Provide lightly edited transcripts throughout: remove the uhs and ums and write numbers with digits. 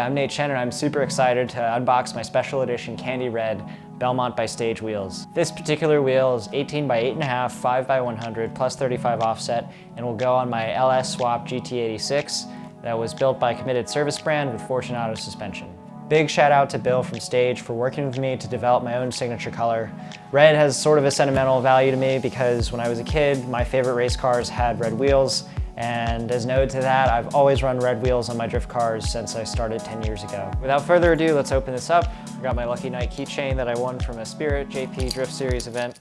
I'm Nate Chen and I'm super excited to unbox my special edition Candy Red Belmont by Stage wheels. This particular wheel is 18 by 8.5, 5 by 100, plus 35 offset, and will go on my LS Swap GT86 that was built by Committed Service Brand with Fortunato suspension. Big shout out to Bill from Stage for working with me to develop my own signature color. Red has sort of a sentimental value to me because when I was a kid, my favorite race cars had red wheels. And as noted to that, I've always run red wheels on my drift cars since I started 10 years ago. Without further ado, let's open this up. I got my Lucky Night keychain that I won from a Spirit JP Drift Series event.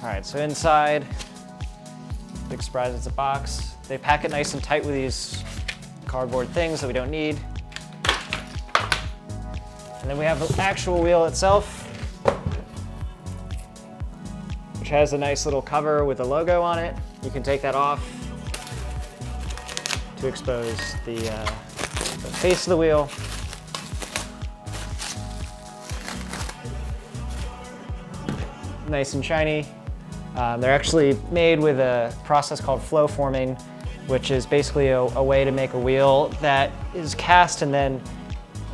All right, so inside, big surprise, it's a box. They pack it nice and tight with these cardboard things that we don't need. And then we have the actual wheel itself, which has a nice little cover with a logo on it. You can take that off to expose the face of the wheel. Nice and shiny. They're actually made with a process called flow forming, which is basically a way to make a wheel that is cast and then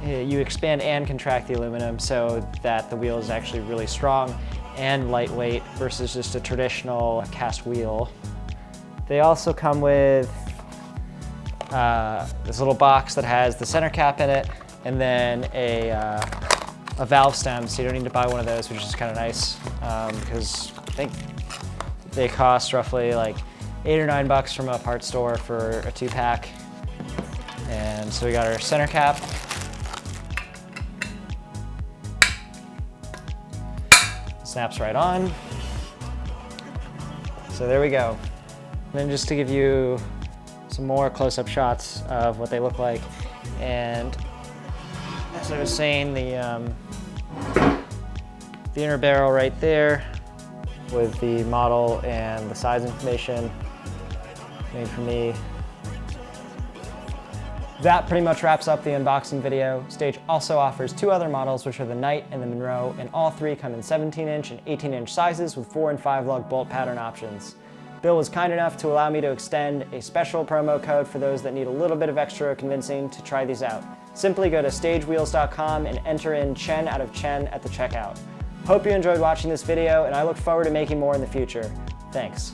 you expand and contract the aluminum so that the wheel is actually really strong and lightweight versus just a traditional cast wheel. They also come with this little box that has the center cap in it and then a valve stem, so you don't need to buy one of those, which is kind of nice because I think they cost roughly like $8 or $9 from a parts store for a 2-pack. And so we got our center cap. Snaps right on. So there we go. And then just to give you some more close-up shots of what they look like. And as I was saying, the inner barrel right there with the model and the size information made for me. That pretty much wraps up the unboxing video. Stage also offers 2 other models, which are the Knight and the Monroe, and all 3 come in 17-inch and 18-inch sizes with 4 and 5 lug bolt pattern options. Bill was kind enough to allow me to extend a special promo code for those that need a little bit of extra convincing to try these out. Simply go to stagewheels.com and enter in Chen out of Chen at the checkout. Hope you enjoyed watching this video, and I look forward to making more in the future. Thanks.